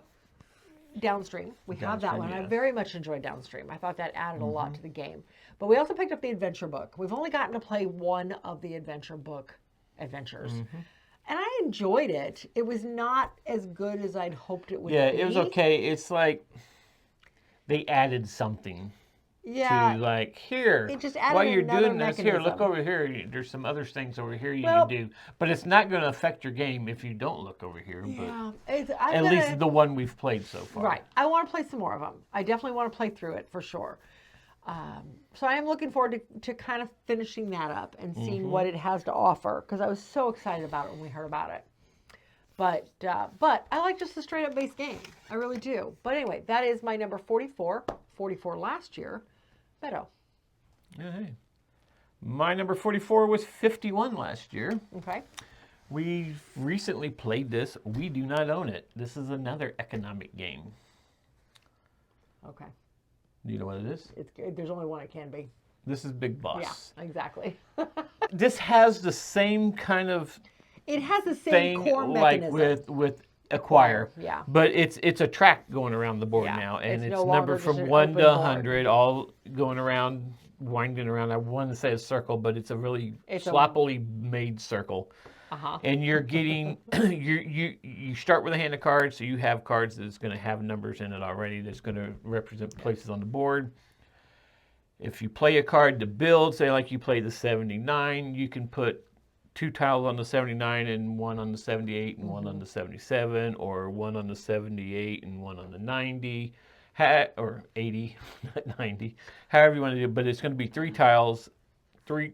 Downstream. We have that one. I very much enjoyed Downstream. I thought that added a lot to the game. But we also picked up the adventure book. We've only gotten to play one of the adventure book adventures. And I enjoyed it. It was not as good as I'd hoped it would be. Yeah, it was okay. It's like they added something Yeah. to like, here, It just added while you're another doing this, here, look mechanism. over here. There's some other things over here you Well, can do. But it's not going to affect your game if you don't look over here. yeah. But I'm at gonna, least the one we've played so far. right. I want to play some more of them. I definitely want to play through it for sure. So I am looking forward to kind of finishing that up and seeing what it has to offer, because I was so excited about it when we heard about it. But I like just the straight up base game. I really do. But anyway, that is my number 44. 44 last year. Beto. Yeah, hey. My number 44 was 51 last year. Okay. We recently played this. We do not own it. This is another economic game. Okay. Do you know what it is? There's only one it can be. This is Big Boss. Yeah, exactly. This has the same kind of It has the same thing core like mechanism. with Acquire. Yeah. But it's a track going around the board Yeah, now, and it's it's no longer numbered just from an 1 open to board. 100, all going around, winding around. I want to say a circle, but it's a really It's a- sloppily made circle. Uh-huh. And you're getting you start with a hand of cards, so you have cards that's going to have numbers in it already that's going to represent places on the board. If you play a card to build, say like you play the 79, you can put 2 tiles on the 79 and 1 on the 78 and 1 on the 77, or 1 on the 78 and 1 on the 90, or 80, not 90, however you want to do it. But it's going to be 3 tiles, 3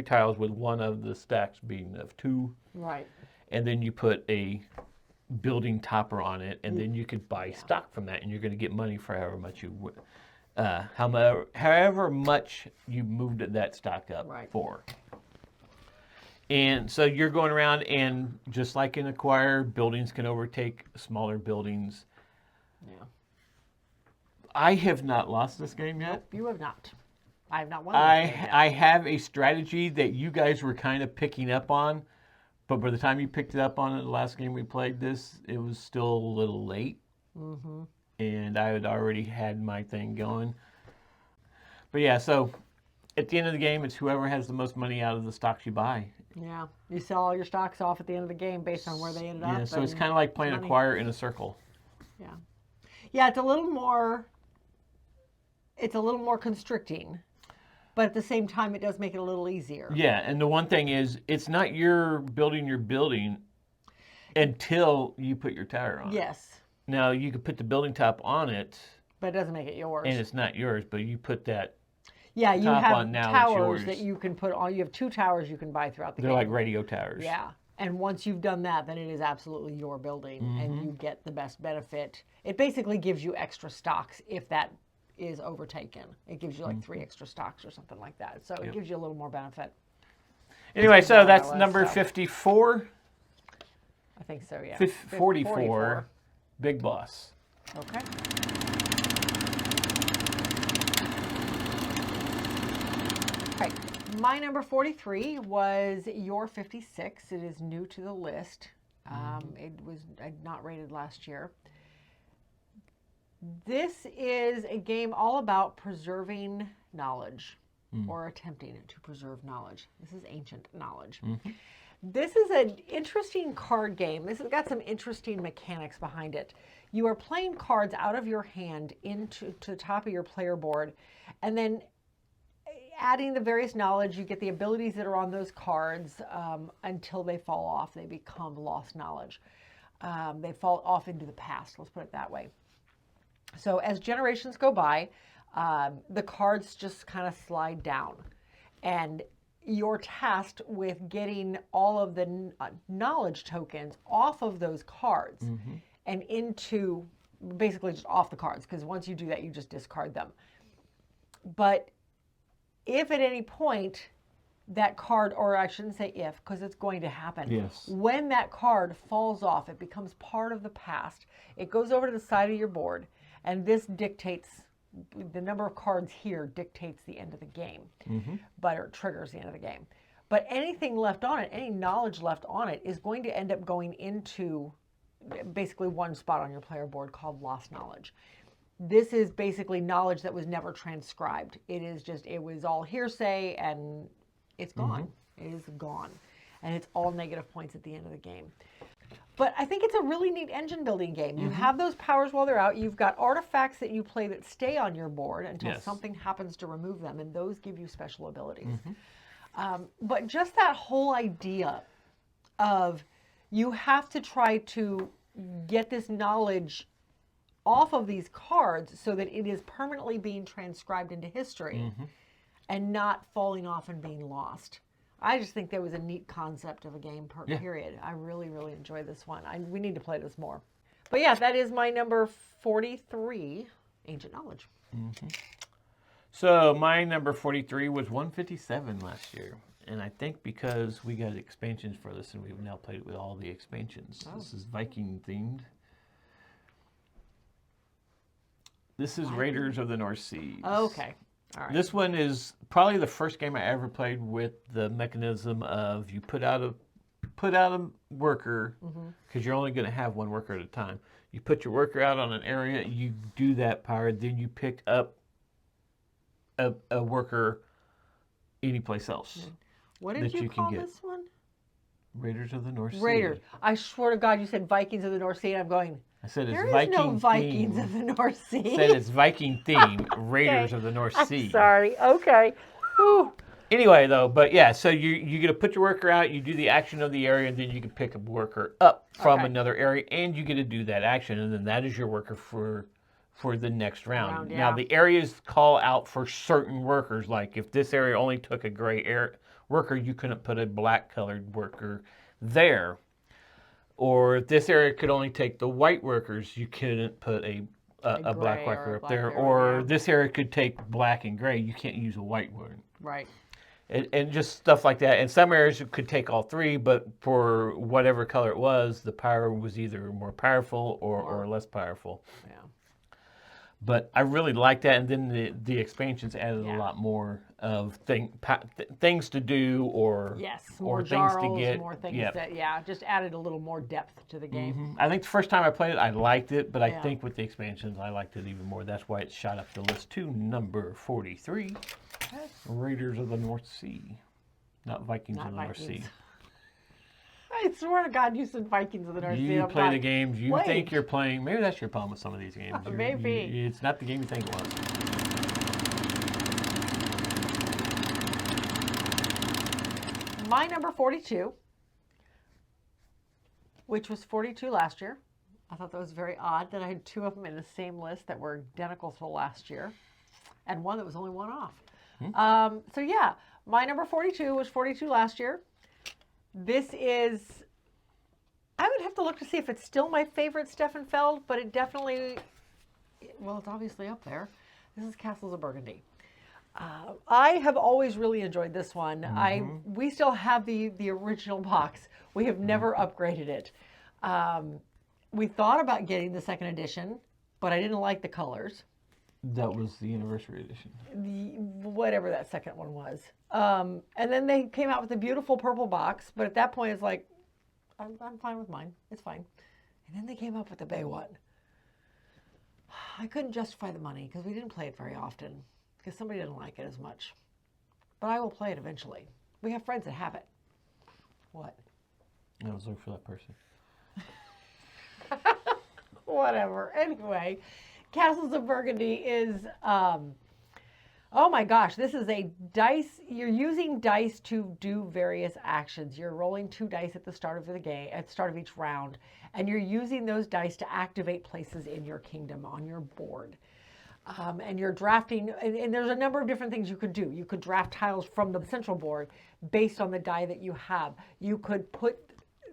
tiles with one of the stacks being of 2. Right. And then you put a building topper on it, and then you could buy stock from that, and you're going to get money for however much you however much you moved that stock up for. And so you're going around, and just like in Acquire, buildings can overtake smaller buildings. Yeah. I have not lost this game yet. Nope, you have not. I have not won this game yet. I have a strategy that you guys were kind of picking up on, but by the time you picked it up on it, the last game we played this, it was still a little late. Mm-hmm. And I had already had my thing going. But yeah, so at the end of the game, it's whoever has the most money out of the stocks you buy. Yeah. You sell all your stocks off at the end of the game based on where they ended up. Yeah, so it's kind of like playing Acquire in a circle. Yeah. Yeah, it's a little more constricting, but at the same time, it does make it a little easier. Yeah, and the one thing is, it's not your building until you put your tower on. Yes. Now, you could put the building top on it. But it doesn't make it yours. And it's not yours, but you put that yeah, you top have on, now towers it's yours. that you can put on. You have 2 towers you can buy throughout the game. They're like radio towers. Yeah. And once you've done that, then it is absolutely your building, and you get the best benefit. It basically gives you extra stocks if that is overtaken. It gives you like 3 extra stocks or something like that. So it gives you a little more benefit. Anyway, so that's list, number so. 54. I think so, yeah. 44. Big Boss. Okay. Okay. My number 43 was your 56. It is new to the list. It was not rated last year. This is a game all about preserving knowledge, or attempting to preserve knowledge. This is ancient knowledge. This is an interesting card game. This has got some interesting mechanics behind it. You are playing cards out of your hand to the top of your player board, and then adding the various knowledge, you get the abilities that are on those cards until they fall off. They become lost knowledge. They fall off into the past, let's put it that way. So as generations go by, the cards just kind of slide down. And you're tasked with getting all of the knowledge tokens off of those cards and into, basically just off the cards, because once you do that, you just discard them. But if at any point that card, or I shouldn't say if, because it's going to happen. Yes. When that card falls off, it becomes part of the past. It goes over to the side of your board, and this dictates, the number of cards here dictates the end of the game, but it triggers the end of the game. But anything left on it, any knowledge left on it, is going to end up going into basically one spot on your player board called lost knowledge. This is basically knowledge that was never transcribed. It is just, it was all hearsay, and it's gone. It is gone. And it's all negative points at the end of the game. But I think it's a really neat engine building game. You have those powers while they're out. You've got artifacts that you play that stay on your board until something happens to remove them, and those give you special abilities. But just that whole idea of you have to try to get this knowledge off of these cards so that it is permanently being transcribed into history and not falling off and being lost. I just think that was a neat concept of a game period. I really, really enjoy this one. We need to play this more. But yeah, that is my number 43, Ancient Knowledge. So my number 43 was 157 last year. And I think because we got expansions for this and we've now played it with all the expansions. This is Viking themed. This is Raiders of the North Seas. Okay. All right. This one is probably the first game I ever played with the mechanism of you put out a worker because you're only going to have one worker at a time. You put your worker out on an area, you do that power, then you pick up a worker anyplace else. What did you call this one? Raiders of the North Sea. Raiders. I swear to God, you said Vikings of the North Sea, and I'm going. I said it's There is Viking no Vikings theme. of the North Sea. I said it's Viking theme, Raiders of the North Sea. I'm sorry. Okay. Whew. Anyway, though, but yeah, so you're going to put your worker out, you do the action of the area, and then you can pick a worker up from another area, and you get to do that action, and then that is your worker for the next round. Now, the areas call out for certain workers, like if this area only took a gray worker, you couldn't put a black-colored worker there. Or if this area could only take the white workers, you couldn't put a black worker up there. Or this area could take black and gray, you can't use a white one. Right. And just stuff like that. And some areas could take all three, but for whatever color it was, the power was either more powerful or less powerful. Yeah. But I really like that. And then the expansions added a lot more of things to do or more things jarls, to get. more things that just added a little more depth to the game. I think the first time I played it, I liked it, but I think with the expansions, I liked it even more. That's why it shot up the list to number 43. Raiders of the North Sea. Not Vikings of the North Sea. I swear to God, you said Vikings of the North Sea. You play the games you think you're playing. Maybe that's your problem with some of these games. Maybe. It's not the game you think it was. My number 42, which was 42 last year. I thought that was very odd that I had two of them in the same list that were identical to last year, and one that was only one off. So yeah, my number 42 was 42 last year. This is, I would have to look to see if it's still my favorite Stefan Feld, but it definitely, well, it's obviously up there. This is Castles of Burgundy. I have always really enjoyed this one. We still have the original box. We have never upgraded it. We thought about getting the second edition, but I didn't like the colors. That was the anniversary edition. Whatever that second one was. And then they came out with a beautiful purple box, but at that point it's like, I'm fine with mine. It's fine. And then they came up with the bay one. I couldn't justify the money because we didn't play it very often because somebody didn't like it as much. But I will play it eventually. We have friends that have it. What? I was looking for that person. Whatever. Anyway, Castles of Burgundy is, oh my gosh, this is a dice. You're using dice to do various actions. You're rolling 2 dice at the start of the game, at the start of each round, and you're using those dice to activate places in your kingdom on your board. And you're drafting, and there's a number of different things you could do. You could draft tiles from the central board based on the die that you have. You could put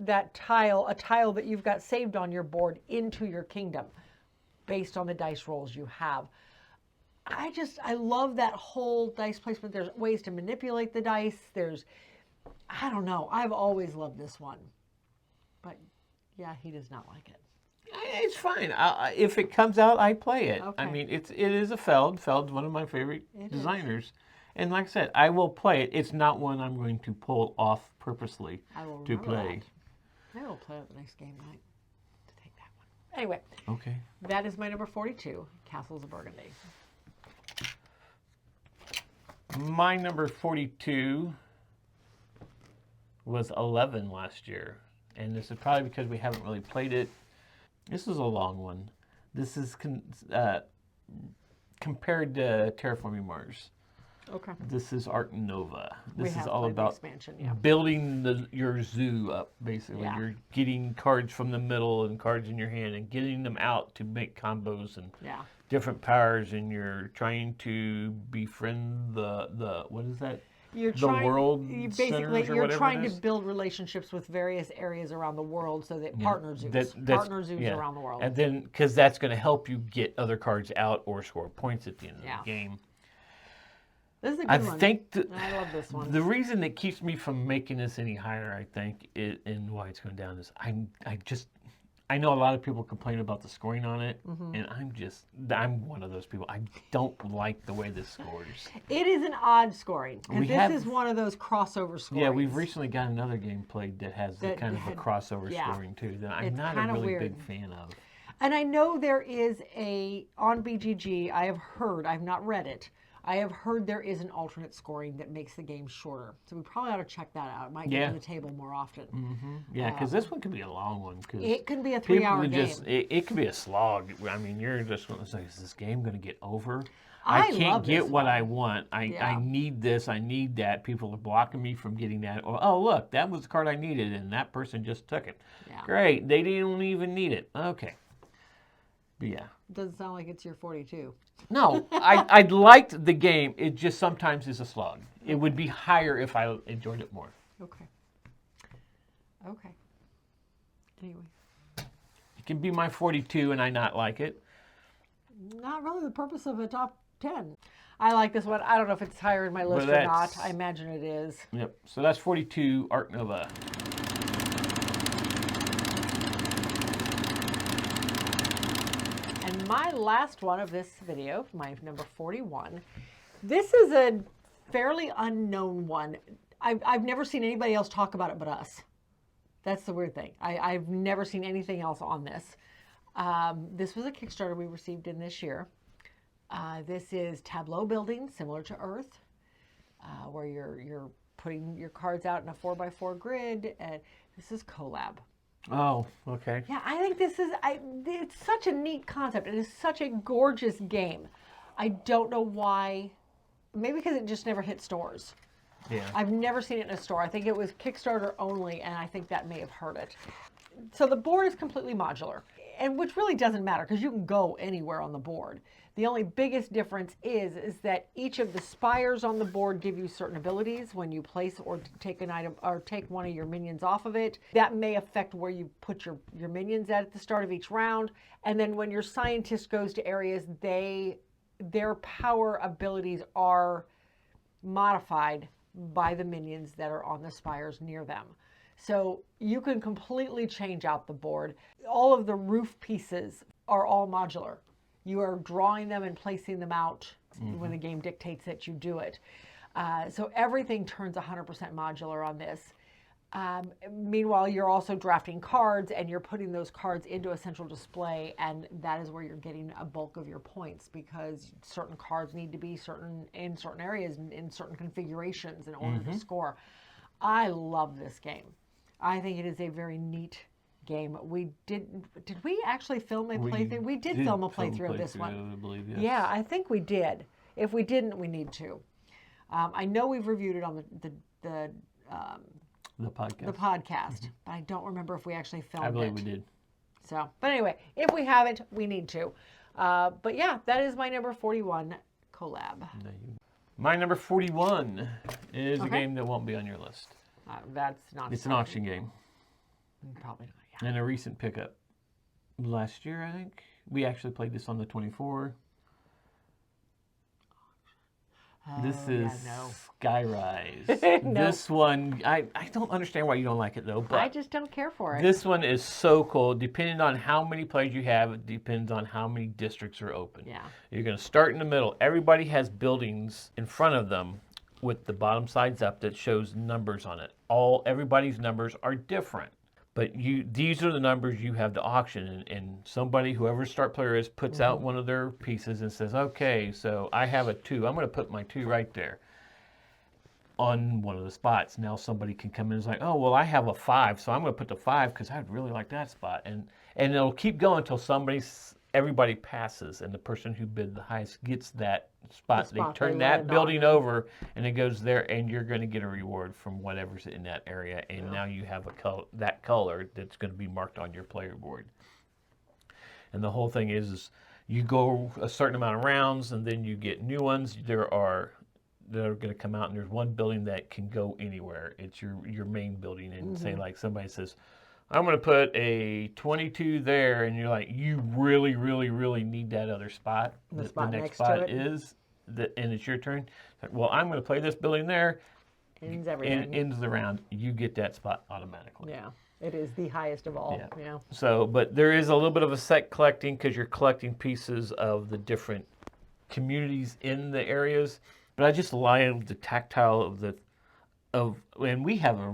that tile, a tile that you've got saved on your board, into your kingdom based on the dice rolls you have. I love that whole dice placement. There's ways to manipulate the dice. I don't know. I've always loved this one. But yeah, he does not like it. It's fine. If it comes out, I play it. Okay. I mean, it is a Feld. Feld's one of my favorite designers. And like I said, I will play it. It's not one I'm going to pull off purposely to play. I will play it the next game night to take that one. Anyway. Okay. That is my number 42, Castles of Burgundy. My number 42 was 11 last year. And this is probably because we haven't really played it. This is a long one. This is compared to Terraforming Mars. Okay. This is Art Nova. This is all played the about expansion, yeah. building your zoo up, basically. Yeah. You're getting cards from the middle and cards in your hand and getting them out to make combos and different powers, and you're trying to befriend the what is that? You're the trying, world you centers basically, or you're whatever trying it to is? build relationships with various areas around the world so that partner zoos, around the world. And then, because that's going to help you get other cards out or score points at the end of the game. This is a good one. I love this one. The reason that keeps me from making this any higher, I think, and why it's going down is I know a lot of people complain about the scoring on it, and I'm one of those people. I don't like the way this scores. It is an odd scoring, because this is one of those crossover scorings. Yeah, we've recently got another game played that has kind of a crossover scoring too, that I'm not a really big fan of. And I know there is on BGG, I have heard, I've not read it, I have heard there is an alternate scoring that makes the game shorter. So we probably ought to check that out. It might get to the table more often. Yeah, because this one could be a long one. It could be a 3-hour game. It could be a slog. I mean, you're just going to say, is this game going to get over? I can't get what I want. I need this. I need that. People are blocking me from getting that. Or, oh, look, that was the card I needed, and that person just took it. Yeah. Great. They didn't even need it. Okay. But yeah. Doesn't sound like it's your 42. No, I liked the game. It just sometimes is a slog. It would be higher if I enjoyed it more. Okay. Anyway. It can be my 42 and I not like it. Not really the purpose of a top 10. I like this one. I don't know if it's higher in my list or not. I imagine it is. Yep. So that's 42 Art Nova. And my last one of this video, my number 41, this is a fairly unknown one. I've never seen anybody else talk about it but us. That's the weird thing. I've never seen anything else on this. This was a Kickstarter we received in this year. This is tableau building, similar to Earth, where you're putting your cards out in a 4x4 grid, and this is Collab. Oh, okay. Yeah, I think this is, it's such a neat concept. It is such a gorgeous game. I don't know why, maybe because it just never hit stores. Yeah. I've never seen it in a store. I think it was Kickstarter only, and I think that may have hurt it. So the board is completely modular, and which really doesn't matter because you can go anywhere on the board. The only biggest difference is that each of the spires on the board give you certain abilities when you place or take an item or take one of your minions off of it. That may affect where you put your minions at the start of each round. And then when your scientist goes to areas, their power abilities are modified by the minions that are on the spires near them. So you can completely change out the board. All of the roof pieces are all modular. You are drawing them and placing them out when the game dictates that you do it. So everything turns 100% modular on this. Meanwhile, you're also drafting cards and you're putting those cards into a central display, and that is where you're getting a bulk of your points because certain cards need to be in certain areas in certain configurations in order to score. I love this game. I think it is a very neat game. Did we actually film a playthrough? We did film a playthrough of this one. I believe, yes. Yeah, I think we did. If we didn't, we need to. I know we've reviewed it on the podcast, but I don't remember if we actually filmed it. I believe we did. So, but anyway, if we haven't, we need to. But yeah, that is my number 41 collab. My number 41 is a game that won't be on your list. That's not. It's an auction game. Probably not. Yeah. And a recent pickup. Last year, I think. We actually played this on the 24. This is Skyrise. No. This one, I don't understand why you don't like it though. But I just don't care for it. This one is so cool. Depending on how many players you have, it depends on how many districts are open. Yeah. You're going to start in the middle. Everybody has buildings in front of them with the bottom sides up that shows numbers on it. Everybody's numbers are different. But these are the numbers you have to auction, and somebody, whoever start player is, puts out one of their pieces and says, okay, so I have a 2. I'm going to put my 2 right there. on one of the spots. Now somebody can come in and say, oh, well, I have a 5, so I'm going to put the 5 because I'd really like that spot. And it'll keep going until everybody passes, and the person who bid the highest gets that spot. They turn that building over, and it goes there, and you're going to get a reward from whatever's in that area. And now you have that color that's going to be marked on your player board. And the whole thing is you go a certain amount of rounds, and then you get new ones. That are going to come out, and there's one building that can go anywhere. It's your main building, and say like somebody says, I'm going to put a 22 there, and you're like, you really, really, really need that other spot. The next spot is, and it's your turn. Like, well, I'm going to play this building there. Ends everything. Ends the round. You get that spot automatically. Yeah, it is the highest of all. Yeah. So, but there is a little bit of a set collecting because you're collecting pieces of the different communities in the areas. But I just love the tactile and we have a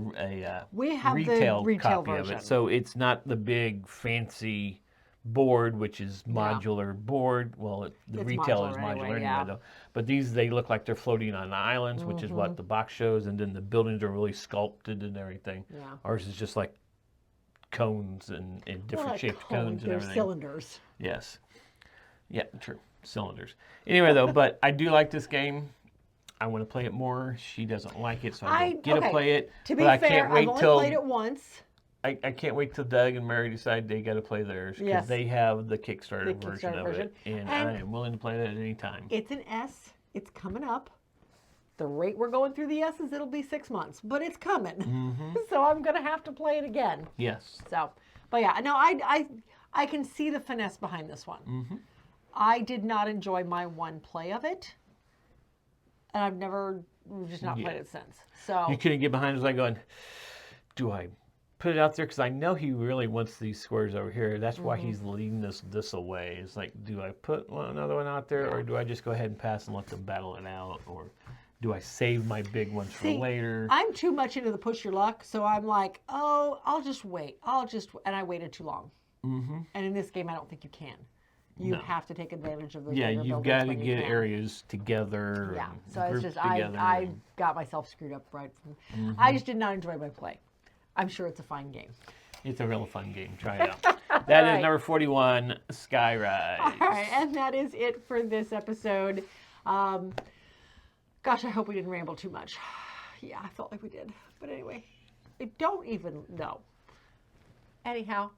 retail copy version of it, so it's not the big fancy board, which is modular board. Well, the retail is modular anyway, though. But they look like they're floating on islands, which is what the box shows, and then the buildings are really sculpted and everything. Yeah. Ours is just like cones and different shaped cones and everything. Cylinders. Yes. Yeah, true. Cylinders. Anyway, though, but I do like this game. I want to play it more. She doesn't like it, so I don't get to play it. To be fair, I've only played it once. I can't wait till Doug and Mary decide they got to play theirs because they have the Kickstarter version of it, and I am willing to play that at any time. It's an S. It's coming up. The rate we're going through the S's, it'll be 6 months, but it's coming. So I'm going to have to play it again. Yes. So, but yeah, no, I can see the finesse behind this one. I did not enjoy my one play of it. And I've just not played it since. So you couldn't get behind us like going, do I put it out there? Because I know he really wants these squares over here. That's why he's leading this away. It's like, do I put another one out there, or do I just go ahead and pass and let them battle it out, or do I save my big ones for later? I'm too much into the push your luck, so I'm like, oh, I'll just wait. And I waited too long. And in this game, I don't think you can. You have to take advantage of the you've got to get areas together. Yeah, so it's just I got myself screwed up right from. I just did not enjoy my play. I'm sure it's a fine game. It's a real fun game. Try it out. That is number 41, Skyrise. All right, and that is it for this episode. Gosh, I hope we didn't ramble too much. Yeah, I felt like we did. But anyway, I don't even know. Anyhow.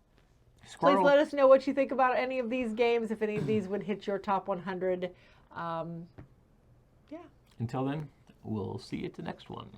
Squirrel. Please let us know what you think about any of these games, if any of these would hit your top 100. Until then, we'll see you at the next one.